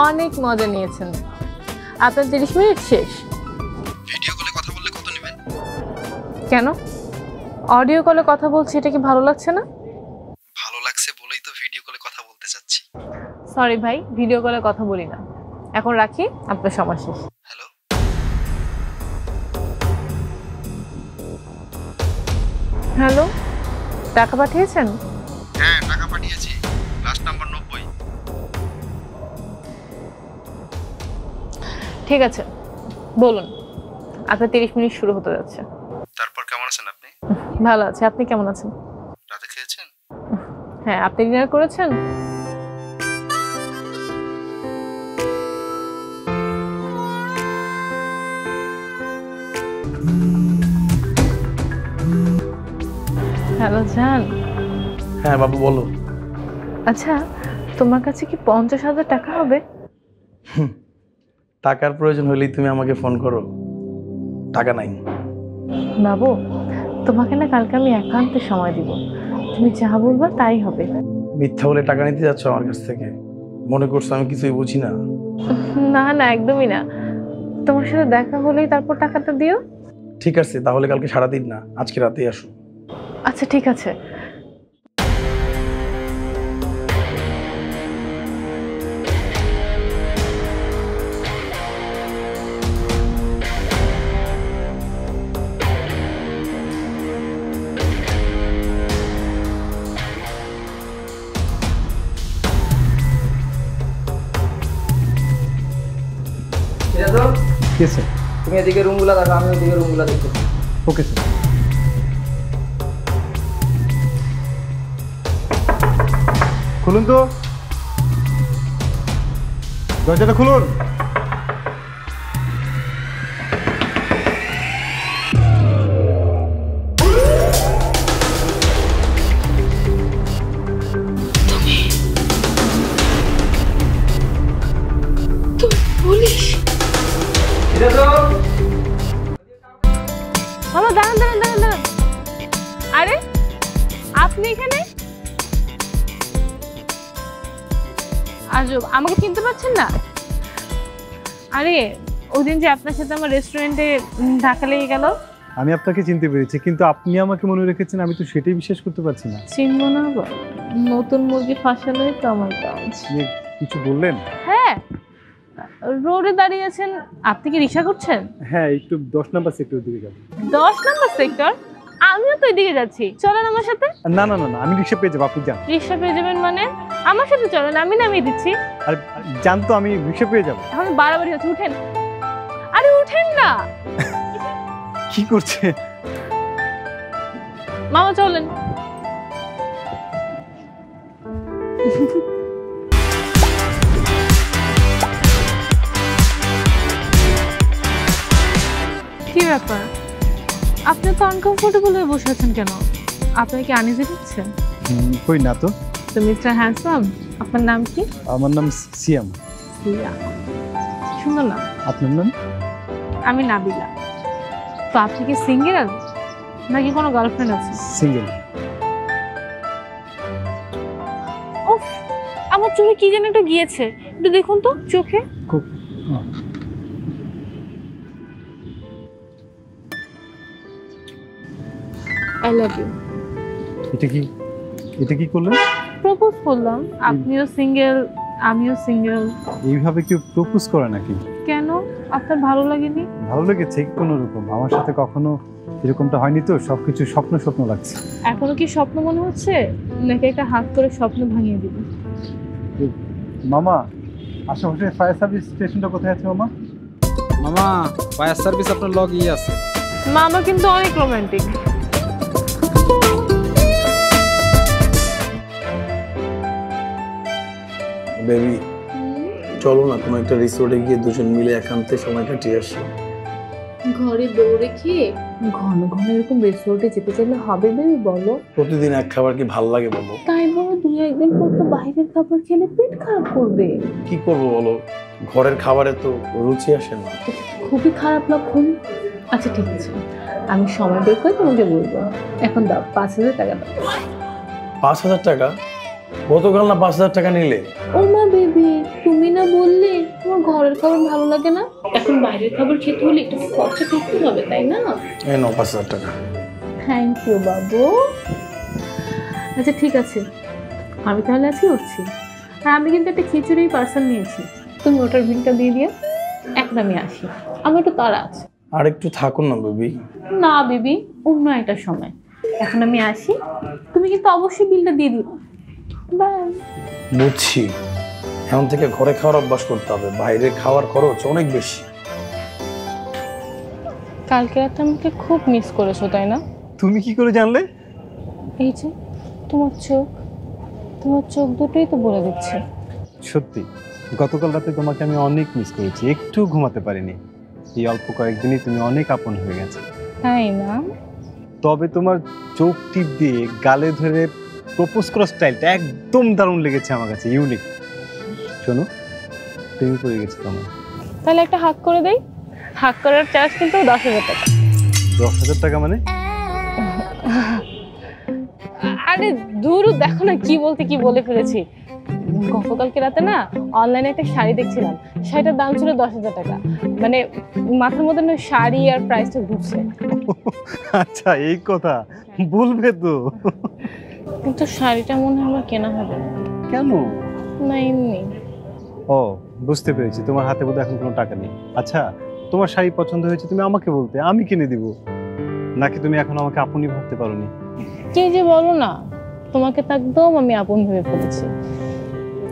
অনেক মজা নিয়েছেন। আপনার 30 মিনিট শেষ। ভিডিও কলে কথা বললে কত নেবেন? কেন অডিও কলে কথা বলছি, এটা কি ভালো লাগছে না? ভালো লাগছে বলেই তো ভিডিও কলে কথা বলতে চাচ্ছি। সরি ভাই, ভিডিও কলে কথা বলি না। এখন রাখি, আপনার সময় শেষ। হ্যালো, হ্যালো, টাকা পাঠিয়েছেন? হ্যাঁ টাকা পাঠিয়েছি, লাস্ট নাম্বার 90। ঠিক আছে, বলুন। আপনার 30 মিনিট শুরু হতে যাচ্ছে। তারপর কেমন আছেন আপনি? ভালো আছে, আপনি কেমন আছেন? রাতে খেয়েছেন? হ্যাঁ, আপনি ডিনার করেছেন? হ্যালো জান। হ্যাঁ বাবু বলো। আচ্ছা, তোমার কাছে কি 50,000 টাকা হবে? টাকার প্রয়োজন হলেই তুমি আমাকে ফোন করো, টাকা নাই। বাবু, তোমাকে না কালকে আমি একান্তে সময় দিব, তুমি যা বলবা তাই হবে। মিথ্যা বলে টাকা নিতে যাচ্ছ আমার কাছ থেকে? মনে করছো আমি কিছুই বুঝি না? না না, একদমই না। তোমার সাথে দেখা হলেই তারপর টাকাটা দিও। ঠিক আছে, তাহলে কালকে সারাদিন না, আজকে রাতেই আসো। আচ্ছা ঠিক আছে। তুমি এদিকে রুমগুলো দেখো, আমি ওইদিকে রুমগুলো দেখো। Okay sir. খুলুন তো, দরজাটা খুলুন। মামা দাঁড়ান দাঁড়ান দাঁড়ান দাঁড়ান। আরে আপনি এখানে? আজব, আমাকে চিনতে পারছেন না? আরে ওই দিন যে আপনার সাথে আমার রেস্টুরেন্টে ধাক্কা লেগে গেল। আমি আপনাকে চিনতে পেরেছি, কিন্তু আপনি আমাকে মনে রেখেছেন আমি তো সেটাই বিশ্বাস করতে পারছি না। চিনবো না আবার? নতুন মুরগি ফাঁসানোই তো আমার কাজ। কিছু বললেন? হ্যাঁ, রোডে দাঁড়িয়ে আছেন, আপনি কি রিক্সা করছেন? হ্যাঁ, একটু 10 নম্বর সেক্টর দিকে যাবেন। 10 নম্বর সেক্টর? আমিও তো এদিকে যাচ্ছি, চলেন আমার সাথে। না না না না, আমি রিক্সা পেয়ে যাবো, আপনি যান। রিক্সা পেয়ে যাবেন মানে? আমার সাথে চলেন, আমি নামিয়ে দিচ্ছি। আর যান তো, আমি রিক্সা পেয়ে যাবো। এখন বাড়াবাড়ি হচ্ছে, উঠেন। আরে উঠেন না। কি করছে? মামা চলেন। কি ব্যাপার, আপনি তো আনকমফোর্টেবল হয়ে বসে আছেন কেন? আপনার কি আনইজি হচ্ছে? কই না তো। তো মিস্টার হ্যান্ডসাম, আপনার নাম কি? আমার নাম সিয়াম। সিয়া, সুন্দর নাম। আপনার নাম? আমি নাবিলা। তো আপনি কি সিঙ্গেল নাকি কোনো গার্লফ্রেন্ড আছে? সিঙ্গেল। উফ, আমার চোখে কি যেন একটা গিয়েছে, একটু দেখুন তো চোখে। I love you. এটা কি করলেন? প্রপোজ করলাম, আপনিও সিঙ্গেল আমিও সিঙ্গেল। এইভাবে কেউ প্রপোজ করে নাকি? কেন, আপনার ভালো লাগেনি? ভালো লেগেছে কোনো রকম, আমার সাথে কখনো এরকমটা হয়নি তো, সবকিছু স্বপ্ন স্বপ্ন লাগছে। এখনো কি স্বপ্ন মনে হচ্ছে নাকি একটা হাত করে স্বপ্ন ভাঙিয়ে দিব? মামা, আশেপাশে ফায়ার সার্ভিস স্টেশনটা কোথায় আছে মামা? মামা, ফায়ার সার্ভিস আপনার লগই আছে। মামা কিন্তু অনেক রোমান্টিক। বেবি চলো না কোনো একটা রিসোর্টে গিয়ে দুজন মিলে একান্তে সময় কাটিয়ে আসি। ঘরে বউ রেখে ঘন ঘন এরকম রেস্টুরেন্টে যেতে চাইলে হবে বেবি বলো? প্রতিদিন এক খাবার কি ভাল লাগে বলো? তাই বলো, 2-1 দিন পর তো বাইরের খাবার খেলে পেট খারাপ করবে। কি করবো বলো, ঘরের খাবারে তো রুচি আসে না। খুবই খারাপ লক্ষণ। আচ্ছা ঠিক আছে, আমি সময় বের করে তোমাকে বলবো। এখন দাও 5,000 টাকা দাও। 5,000 টাকা? গতকাল না 5,000 টাকা নিলে? ও মা বেবি, তুমি না বললে খাবার ভালো লাগে না? এখন বাইরের খাবার খেতে হলে একটু খরচা করতে হবে, তাই না? এই নাও 5,000 টাকা। থ্যাংক ইউ বাবু। আচ্ছা ঠিক আছে, আমি তাহলে আজকে উঠছি। আর আমি কিন্তু একটা খিচুড়ি পার্সেল নিয়েছি, তুমি ওটার বিলটা দিয়ে দিও। এখন আমি আসি, আমার একটু তাড়া আছে। আর একটু থাকুন না বেবি। না বেবি, অন্য একটা সময়। এখন আমি আসি, তুমি কিন্তু অবশ্যই বিলটা দিয়ে দিও। বাই। বুঝছি, এখন থেকে ঘরে খাওয়ার অভ্যাস করতে হবে, বাইরে খাওয়ার খরচ অনেক বেশি। কালকে রাতে আমাকে খুব মিস করেছো তাই না? তুমি কি করে জানলে? এই যে তোমার চোখ, তোমার চোখ দুটোই তো বলে দিচ্ছে। সত্যি, গতকাল রাতে তোমাকে আমি অনেক মিস করেছি, একটু ঘুমাতে পারিনি। এই অল্প কয়েকদিনই তুমি অনেক আপন হয়ে গেছে। তাই না? তবে তোমার চোখ টিপ দিয়ে গালে ধরে প্রপোজ করার স্টাইলটা একদম দারুণ লেগেছে আমার কাছে, ইউনিক। শোনো, প্রেমে পড়ে গেছে তোমার। তাহলে একটা হাক করে দেই। হাক করার চার্জ কিন্তু 10,000 টাকা। 10,000 টাকা মানে? আরে দূর, দেখো না কি বলতে কি বলে ফেলেছি। গতকালকে রাতে না অনলাইনে একটা শাড়ি দেখছিলাম, শাড়িটার দাম ছিল 10,000 টাকা। মানে মাথার মধ্যে না শাড়ি আর প্রাইসটা ঘুরছে। আচ্ছা এই কথা বলবে তো? কিন্তু শাড়িটা মনে হয় আমার কেনা হবে না। কেন? না এমনি। ও বুঝতে পেরেছি, তোমার হাতে বোধহয় এখন কোনো টাকা নেই। আচ্ছা, তোমার শাড়ি পছন্দ হয়েছে, তুমি আমাকে বলতে, আমি কিনে দিব। নাকি তুমি এখন আমাকে আপনই ভাবতে পারোনি? কে যে বলো না, তোমাকে তো একদম আমি আপন ভেবে ফেলেছি।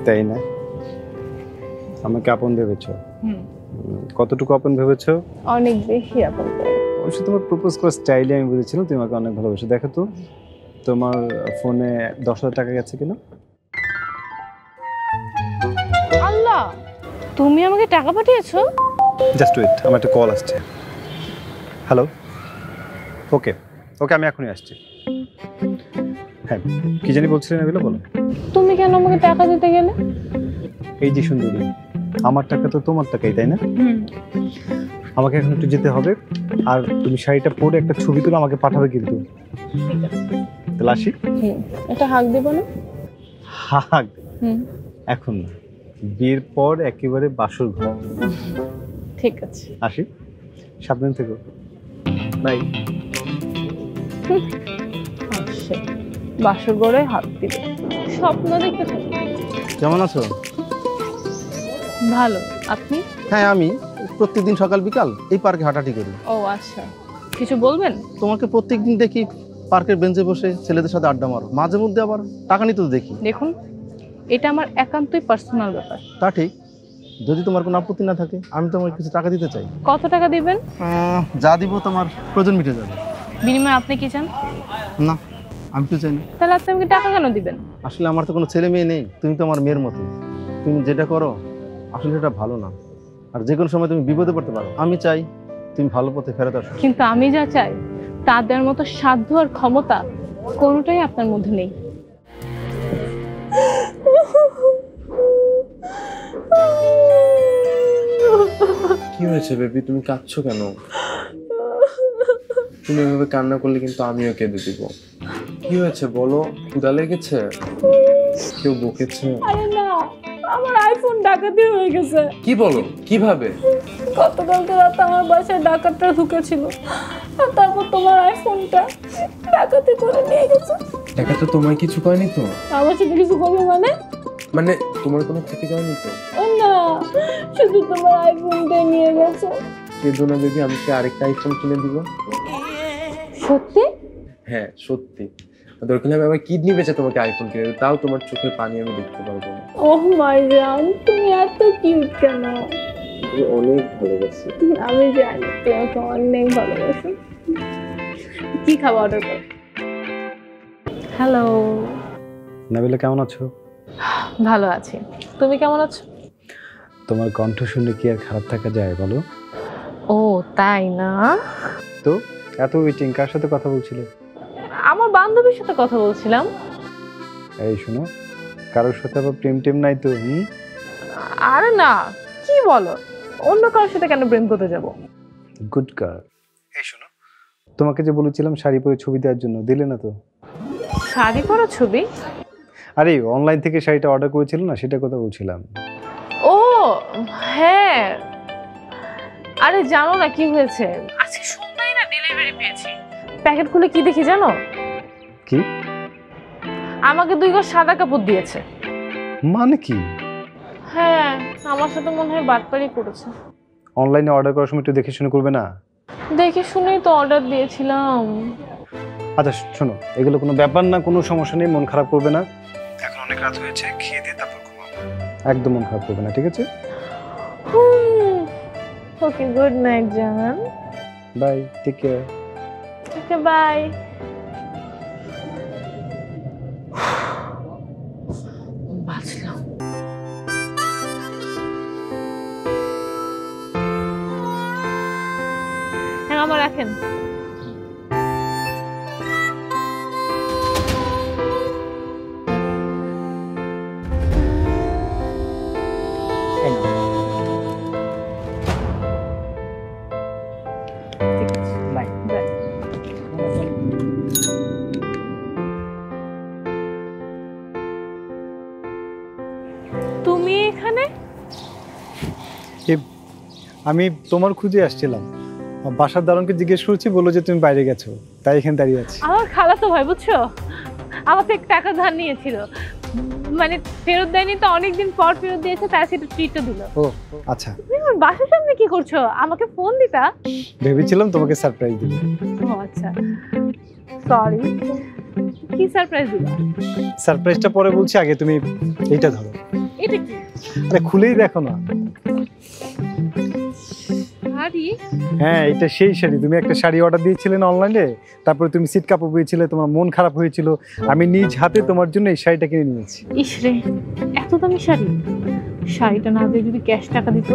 তাই না? আমাকে আপন ভেবেছো? কতটুকু আপন ভেবেছো? অনেক বেশি আপন করে। অবশ্যই তোমার প্রপোজ করার স্টাইলে আমি বুঝেছিলাম তুমি আমাকে অনেক ভালোবাসো। দেখো তো তোমার ফোনে 10,000 টাকা গেছে কিনা। আল্লাহ, তুমি আমাকে টাকা পাঠিয়েছো? জাস্ট ওয়েট, আমার একটা কল আসছে। হ্যালো, ওকে ওকে, আমি এখনই আসছি। হ্যাঁ, কি জানি বলছিলেন এগুলো, বলো। তুমি কেন আমাকে টাকা দিতে গেলে? এই যে সুন্দরী, আমার টাকা তো তোমার টাকাই, তাই না? আমাকে এখন একটু যেতে হবে, আর তুমি শাড়িটা পরে একটা ছবি তুলে আমাকে পাঠাবে কিন্তু। ঠিক আছে, তাহলে আসি। এটা হাক দেবো না? হাগ? এখন না, বিয়ের পর একেবারে বাসর ঘর। ঠিক আছে, আসি, সাবধান থেকো। বাই। আচ্ছা, বাসর ঘরে হাত দিবে, স্বপ্ন দেখতে থাকি। কেমন আছো? ভালো, আপনি? হ্যাঁ, আমি প্রত্যেকদিন সকাল বিকাল এই পার্কে হাঁটাহাঁটি করি। ও আচ্ছা, কিছু বলবেন? তোমাকে প্রত্যেকদিন দেখি পার্কের বেঞ্চে বসে ছেলেদের সাথে আড্ডা মারো, মাঝে মধ্যে আবার টাকা নিতে তো দেখি। দেখুন, এটা আমার একান্তই পার্সোনাল ব্যাপার। তা ঠিক, যদি তোমার কোনো আপত্তি না থাকে আমি তোমাকে কিছু টাকা দিতে চাই। কত টাকা দিবেন? যা দিব তোমার প্রয়োজন মিটে যাবে। বিনিময়ে আপনি কি চান? না, আমি তো চাই না। তাহলে আপনি আমাকে টাকা কেন দিবেন? আসলে আমার তো কোনো ছেলে মেয়ে নেই, তুমি তো আমার মেয়ের মতো। তুমি যেটা করো আসলে সেটা ভালো না, আর যে কোনো সময় তুমি বিপদে পড়তে পারো। আমি চাই তুমি ভালো পথে ফেরত আসো। কিন্তু আমি যা চাই তা দেওয়ার মতো সাধ্য আর ক্ষমতা কোনোটাই আপনার মধ্যে নেই। কি হয়েছে বেবি, তুমি কাঁদছো কেন? তুমি এভাবে কান্না করলে কিন্তু আমিও কেঁদে দিব। কি হয়েছে বলো, ক্ষুধা লেগেছে? কেউ বকেছে? আরে না, আমার আইফোন ডাকাতি হয়ে গেছে। কি বলো, কিভাবে? গতকালকে রাতে আমার বাসায় ডাকাতরা ঢুকেছিল, আর তারপর তোমার আইফোনটা ডাকাতি করে নিয়ে গেছে। দেখা তো তোমায় কিছু করেনি তো? আমার সাথে কিছু করবে মানে? মানে তোমার কোনো ক্ষতি করেনি তো? ও না, শুধু তোমার আইফোনটাই নিয়ে গেছে। কেঁদো না বেবি, আমি কি আরেকটা আইফোন কিনে দিব। সত্যি? হ্যাঁ সত্যি, দরকার হলে আমি আমার কিডনি বেচে তোমাকে আইফোন কিনে দেবো, তাও তোমার চোখের পানি আমি দেখতে পারবো না। ওহ মাই জান, তুমি এত কিউট কেন? তুমি অনেক ভালোবাসি। আমি জানি তোমাকে অনেক ভালোবাসি। কি খাবার অর্ডার করো? হ্যালো। নাবিলা, কেমন আছো? ভালো আছি, তুমি কেমন আছো? তোমার কণ্ঠ শুনে কি আর খারাপ থাকা যায় বলো? ও তাই না? তো এত ওয়েটিং, কার সাথে কথা বলছিলে? আমার বান্ধবীর সাথে কথা বলছিলাম। এই শোনো, কারোর সাথে আবার প্রেম টেম নাই তো? আরে না, কি বলো, অন্য কারোর সাথে কেন প্রেম করতে যাব? Good girl. এই শোনো, তোমাকে যে বলেছিলাম শাড়ি পরে ছবি দেওয়ার জন্য, দিলে না তো? শাড়ি পরা ছবি? আরে অনলাইন থেকে শাড়িটা অর্ডার করেছিল না, সেটা কথা বলছিলাম। ও হ্যাঁ, আরে জানো না কি হয়েছে, আজকে সন্ধ্যায় না ডেলিভারি পেয়েছি। প্যাকেট খুলে কি দেখি জানো? কি? আমাকে 2 গজ সাদা কাপড় দিয়েছে। মানে কি? হ্যাঁ, আমার সাথে মনে হয় বাটপারি করেছে। অনলাইনে অর্ডার করার সময় একটু দেখে শুনে করবে না? দেখে শুনেই তো অর্ডার দিয়েছিলাম। আচ্ছা শোনো, এগুলো কোনো ব্যাপার না, কোনো সমস্যা নেই, মন খারাপ করবে না। এখন অনেক রাত হয়েছে, খেয়ে দিয়ে তারপর ঘুমাবো। একদম মন খারাপ করবে না, ঠিক আছে? ওকে, গুড নাইট জান। Bye, take care. Okay, bye. বাঁচলাম। হ্যাঁ, আমার রাখেন। বাই। তুমি এখানে? আমি তোমার খুঁজে আসছিলাম, বাসার দারোয়ানকে জিজ্ঞেস করছি, বললো যে তুমি বাইরে গেছো, তাই এখানে দাঁড়িয়ে আছি। আমার খালাতো ভাই, বুঝছো, আমার থেকে টাকা ধার নিয়েছিল, মানে ফেরত দেয়নি তো, অনেকদিন পর ফেরত দিয়েছে, তাই সেটা ট্রিটও দিল। ও আচ্ছা। তুমি আমার বাসার সামনে কি করছো? আমাকে ফোন দিতা। ভেবেছিলাম তোমাকে সারপ্রাইজ দিব। ও আচ্ছা, সরি। কি সারপ্রাইজ দিবা? সারপ্রাইজটা পরে বলছি, আগে তুমি এইটা ধরো। এটা কি? আরে খুলেই দেখো না। শাড়ি? হ্যাঁ, এটা সেই শাড়ি। তুমি একটা শাড়ি অর্ডার দিয়েছিলে না অনলাইনে, তারপরে তুমি সিট কাপড় পেয়েছিলে, তোমার মন খারাপ হয়েছিল, আমি নিজ হাতে তোমার জন্য এই শাড়িটা কিনে নিয়েছি। ইসরে, এত দামি শাড়ি! শাড়িটা না দিয়ে যদি ক্যাশ টাকা দিত।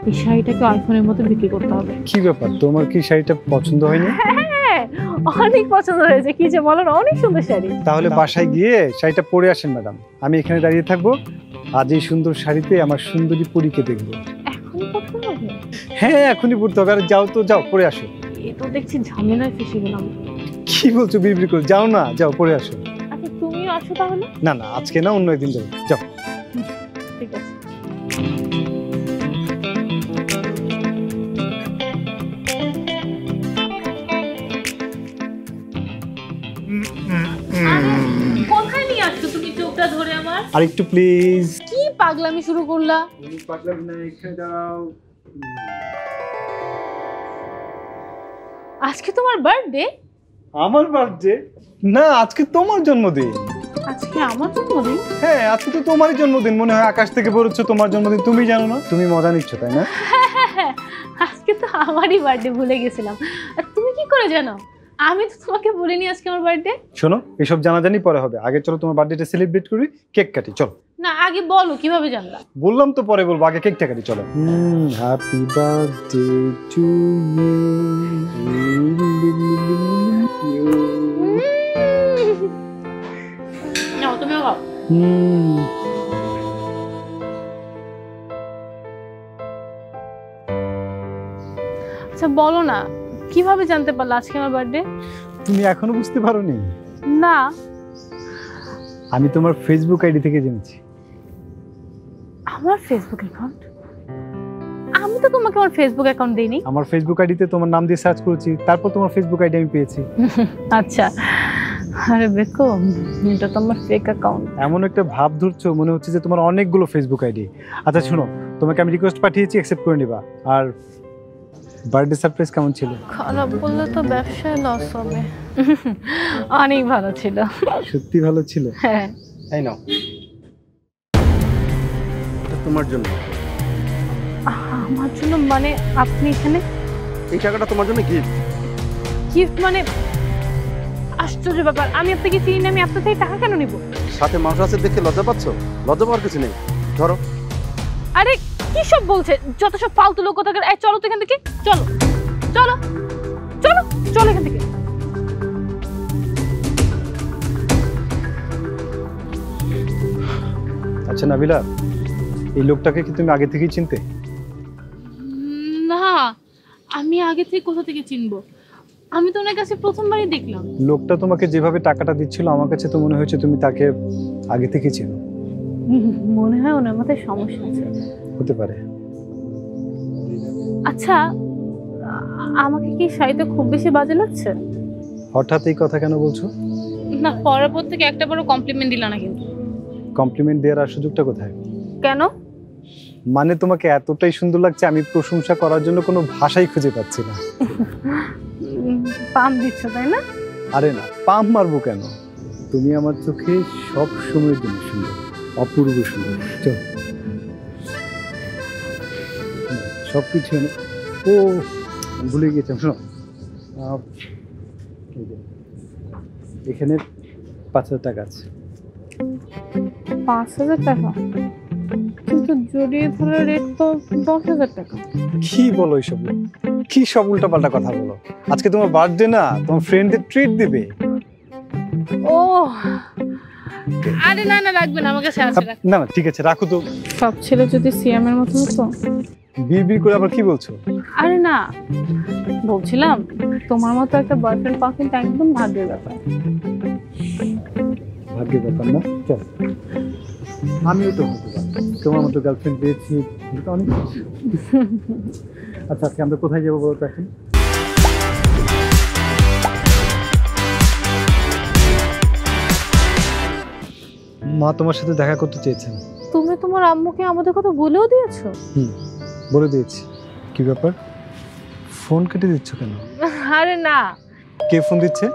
এই শাড়িটাকে আইফোনের মতো বিক্রি করতে হবে। কি ব্যাপার, তোমার কি শাড়িটা পছন্দ হয়নি? হ্যাঁ, অনেক পছন্দ হয়েছে। কি যে বলো না, অনেক সুন্দর শাড়ি। তাহলে বাসায় গিয়ে শাড়িটা পরে আসেন ম্যাডাম, আমি এখানে দাঁড়িয়ে থাকবো। আজ এই সুন্দর শাড়িতে আমার সুন্দরী পরীকে দেখবো। এখনই পড়তে হবে? হ্যাঁ, এখনই পড়তে হবে। আর যাও তো, যাও পরে আসো। এ তো দেখছি ঝামেলায় ফেসে গেলাম। কি বলছো বিড়বিড় করে? যাও না, যাও পরে আসো। আচ্ছা, তুমিও আসো তাহলে। না না, আজকে না, অন্য একদিন যাও। যাও। ঠিক আছে। কোথায় নিয়ে আসছো তুমি চোখটা ধরে আমার? আর একটু প্লিজ। কি পাগলামি শুরু করলা? আজকে তোমার বার্থডে? আমার বার্থডে না, আজকে তোমার জন্মদিন। আজকে আমার জন্মদিন? হ্যাঁ, আজকে তো তোমারই জন্মদিন। মনে হয় আকাশ থেকে পড়েছে তোমার জন্মদিন, তুমি জানো না? তুমি মজা নিচ্ছ তাই না? আজকে তো আমারই বার্থডে, ভুলে গেছিলাম। আর তুমি কি করে জানো? আমি তো তোমাকে বলিনি আজকে আমার বার্থডে। শোনো, এসব জানাজানি পরে হবে, আগে চলো তোমার বার্থডেটা সেলিব্রেট করি, কেক কাটি। চলো। না, আগে বলো কিভাবে জানলা? বললাম তো পরে বলবো, আগে কেকটা কাটি। চলো। Happy birthday to you. নাও, তুমিও খাও। আচ্ছা বলো না, কিভাবে জানতে পারলা আজকে আমার বার্থডে? তুমি এখনো বুঝতে পারোনি? না। আমি তোমার ফেসবুক আইডি থেকে জেনেছি। আমার ফেসবুক অ্যাকাউন্ট? আমি তো তোমাকে আমার ফেসবুক অ্যাকাউন্ট দেইনি। আমার ফেসবুক আইডিতে তোমার নাম দিয়ে সার্চ করেছি, তারপর তোমার ফেসবুক আইডি আমি পেয়েছি। আচ্ছা, আরে বেকো, এটা তো আমার ফেক অ্যাকাউন্ট। এমন একটা ভাব ধরছো, মনে হচ্ছে যে তোমার অনেকগুলো ফেসবুক আইডি। আচ্ছা শোনো, তোমাকে আমি রিকোয়েস্ট পাঠিয়েছি, অ্যাকসেপ্ট করে নিবা। আর বার্থডে সারপ্রাইজ কেমন ছিল? খারাপ বললে তো ব্যবসায় লস হবে। অনেক ভালো ছিল। সত্যি ভালো ছিল? হ্যাঁ। এই নাও, এটা তোমার জন্য। আমার জন্য মানে? আপনি এখানে? এই টাকাটা তোমার জন্য গিফট। গিফট মানে? আশ্চর্য ব্যাপার, আমি আপনাকে চিনি না, আমি আপনার থেকে টাকা কেন নিব? সাথে মানুষ আছে দেখে লজ্জা পাচ্ছ? লজ্জা পাওয়ার কিছু নেই, ধরো। আরে কি সব বলছে, যত সব ফালতু লোক কথা। এই চলো তো এখান থেকে, চলো চলো চলো চলো এখান থেকে। আচ্ছা নাবিলা, এই লোকটাকে কি তুমি আগে থেকেই চিনতে? না, আমি আগে থেকে কোথা থেকে চিনবো? আমি তো ওনার কাছে প্রথমবারই দেখলাম। লোকটা তোমাকে যেভাবে টাকাটা দিচ্ছিল, আমার কাছে তো মনে হয়েছে তুমি তাকে আগে থেকে চেনো। মনে হয় ওনার মাথায় সমস্যা আছে। হতে পারে। আচ্ছা, আমাকে কি শাড়িতে খুব বেশি বাজে লাগছে? হঠাৎ এই কথা কেন বলছো? না, পরের পর থেকে একটা বড় কমপ্লিমেন্ট দিলা না কিন্তু। কমপ্লিমেন্ট দেওয়ার আর সুযোগটা কোথায়? কেন? মানে তোমাকে এতটাই সুন্দর লাগছে আমি প্রশংসা করার জন্য কোনো ভাষাই খুঁজে পাচ্ছি না। পাম দিচ্ছ তাই না? আরে না, পাম মারবো কেন? তুমি আমার চোখে সব সময়ের জন্য সুন্দর, অপূর্ব সুন্দর। চল সব কিছু ও ভুলে গিয়েছিলাম, শোনো এখানে 5,000 টাকা আছে। 5,000 টাকা? কিন্তু জড়িয়ে ধরার রেট তো 10,000 টাকা। কি বলো এইসব? কি সব উল্টাপাল্টা কথা বলো? আজকে তোমার বার্থডে না, তোমার ফ্রেন্ডদের ট্রিট দিবে। ও আরে না না, রাখবে না, আমার কাছে আছে। না না ঠিক আছে, রাখো তো। সব ছেলে যদি সিয়ামের মতো হতো। বিড়বিড় করে আবার কি বলছো? আরে না, বলছিলাম তোমার মতো একটা বয়ফ্রেন্ড পাওয়া কিন্তু একদম ভাগ্যের ব্যাপার। ভাগ্যের ব্যাপার না? চল, আমিও তো হতে পারি, তোমার মতো গার্লফ্রেন্ড পেয়েছি, অনেক খুশি। আচ্ছা আজকে আমরা কোথায় যাবো বলো তো এখন? মা তোমার সাথে দেখা করতে চেয়েছেন। তুমি তোমার আম্মুকে আমাদের কথা বলেও দিয়েছো? বলে দিয়েছি। কি ব্যাপার, ফোন কেটে দিচ্ছ কেন? আরে না, কে ফোন দিচ্ছে?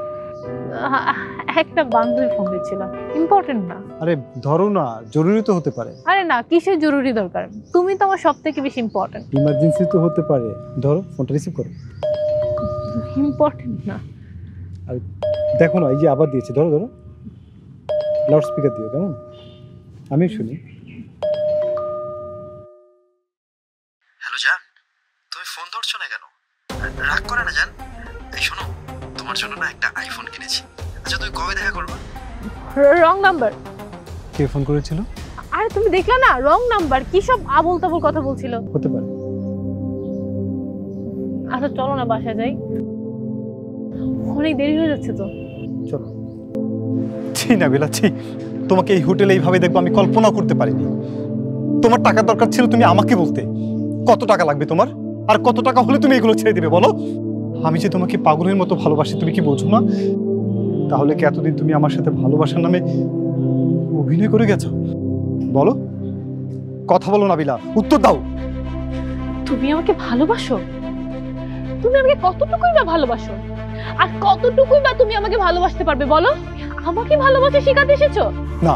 একটা বান্ধবী ফোন দিচ্ছিল, ইম্পর্টেন্ট না। আরে ধরো না, জরুরি তো হতে পারে। আরে না, কিসের জরুরি দরকার? তুমি তো আমার সবথেকে বেশি ইম্পর্টেন্ট। ইমার্জেন্সি তো হতে পারে, ধরো ফোনটা রিসিভ করো। ইম্পর্টেন্ট না। আর দেখো না, এই যে আবার দিয়েছে, ধরো ধরো, লাউড স্পিকার দিও, কেমন? আমি শুনি। হ্যালো জান, তুমি ফোন ধরছো না কেন? রাগ করে না জান। এই শোনো, তোমার জন্য না একটা আইফোন কিনেছি। আচ্ছা তুমি কবে দেখা করবে? Wrong number. কে ফোন করেছিল? আরে তুমি দেখলে না, রং নাম্বার। কি সব আবল তাবল কথা বলছিল। হতে পারে। আচ্ছা চলো না বাসায় যাই, অনেক দেরি হয়ে যাচ্ছে তো। চলো। ছি নাবিলা, ছি, তোমাকে এই হোটেলে এইভাবে দেখবো আমি কল্পনা করতে পারিনি। তোমার টাকা দরকার ছিল, তুমি আমাকে বলতে। কত টাকা লাগবে তোমার? আর কত টাকা হলে তুমি এগুলো ছেড়ে দিবে বলো? আমি যে তোমাকে পাগলের মতো ভালোবাসি, তুমি কি বোঝো না? তাহলে কি এতদিন তুমি আমার সাথে ভালোবাসার নামে অভিনয় করে গেছো? বলো, কথা বলো নাবিলা, উত্তর দাও। তুমি আমাকে ভালোবাসো? তুমি আমাকে কতটুকুই বা ভালোবাসো? আর কতটুকুই বা তুমি আমাকে ভালোবাসতে পারবে বলো? আমাকে ভালোবাসা শেখাতে এসেছো? না,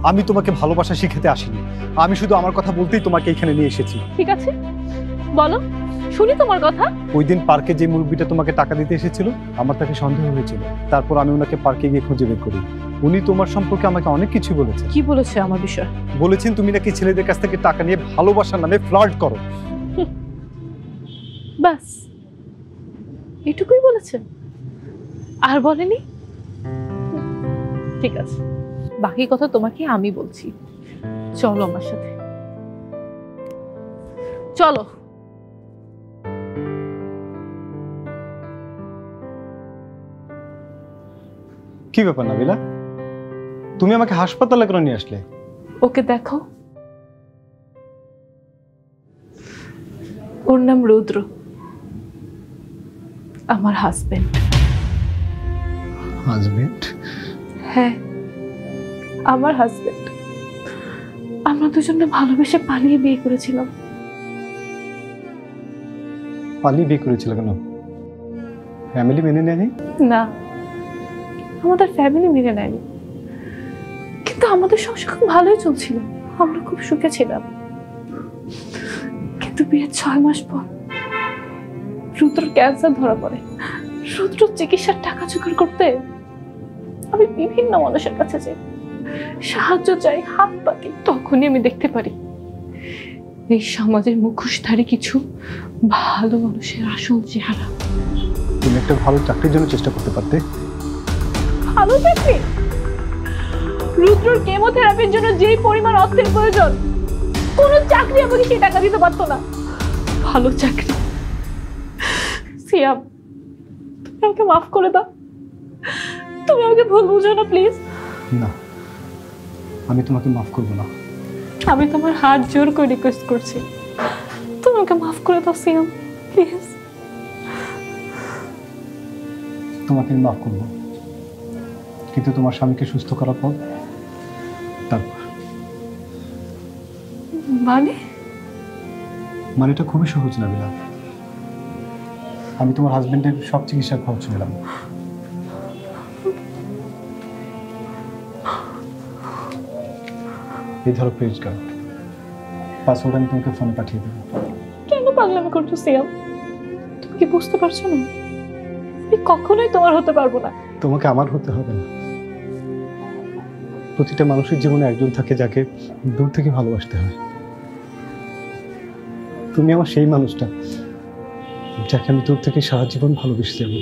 আমি তোমাকে ভালোবাসা শিখাতে আসিনি। আমি শুধু আমার কথা বলতেই তোমাকে এখানে নিয়ে এসেছি। ঠিক আছে, বলো, শুনি তোমার কথা। ওই দিন পার্কে যে মুরব্বিটা তোমাকে টাকা দিতে এসেছিল, আমার তাকে সন্দেহ হয়েছিল। তারপর আমি ওনাকে পার্কে গিয়ে খুঁজে বের করি। উনি তোমার সম্পর্কে আমাকে অনেক কিছু বলেছেন। কি বলেছে আমার বিষয়? বলেছেন তুমি নাকি ছেলেদের কাছ থেকে টাকা নিয়ে ভালোবাসার নামে ফ্লার্ট করো। বাস এটুকুই বলেছে, আর বলেনি? ঠিক আছে, বাকি কথা তোমাকে আমি বলছি। চলো আমার সাথে, চলো। কি ব্যাপার নাবিলা, তুমি আমাকে হাসপাতালে কেন নিয়ে আসলে? ওকে দেখো, ওর নাম রুদ্র, আমার হাজবেন্ড। হাজবেন্ড? হ্যাঁ, আমার হাজবেন্ড। আমরা দুজনে ভালোবেসে পালিয়ে বিয়ে করেছিলাম। পালিয়ে বিয়ে করেছিল কেন? ফ্যামিলি মেনে নেয়নি? না, আমাদের ফ্যামিলি মেনে নেয়নি, কিন্তু আমাদের সংসার খুব ভালোই চলছিল, আমরা খুব সুখে ছিলাম। কিন্তু বিয়ের 6 মাস পর রুদ্র ক্যান্সার ধরা পড়ে। রুদ্র চিকিৎসার টাকা জোগাড় করতে আমি বিভিন্ন মানুষের কাছে যাই, সাহায্য চাই, হাত পাতি। তখনই আমি দেখতে পারি এই সমাজের মুখোশধারী কিছু ভালো মানুষের আসল চেহারা। তুমি একটা ভালো চাকরির জন্য চেষ্টা করতে পারতে। ভালো চাকরি? রুদ্রর কেমোথেরাপির জন্য যেই পরিমাণ অর্থের প্রয়োজন, কোনো চাকরি আমাকে সেই টাকা দিতে পারতো না। ভালো চাকরি? সিয়াম, তুমি আমাকে মাফ করে দাও, তুমি আমাকে ভুল বুঝো না প্লিজ। না, আমি তোমাকে মাফ করবো না। আমি তোমার হাত জোর করে রিকোয়েস্ট করছি, তুমি আমাকে মাফ করে দাও সিয়াম, প্লিজ। তোমাকে আমি মাফ করবো, কিন্তু তোমার স্বামীকে সুস্থ করার পর তারপর। মানে এটা খুবই সহজ না বিলাল। আমি তোমার হাজবেন্ডের সব চিকিৎসার খরচ নিলাম। এই ধরো ক্রেডিট কার্ড, পাসওয়ার্ড আমি তোমাকে ফোনে পাঠিয়ে দেবো। কেন পাগলামি করছো সিয়াম? তুমি কি বুঝতে পারছো না? আমি কখনোই তোমার হতে পারবো না। তোমাকে আমার হতে হবে না। প্রতিটা মানুষের জীবনে একজন থাকে যাকে দূর থেকে ভালোবাসতে হয়। তুমি আমার সেই মানুষটা যাকে আমি দূর থেকে সারা জীবন ভালোবেসে যাবো।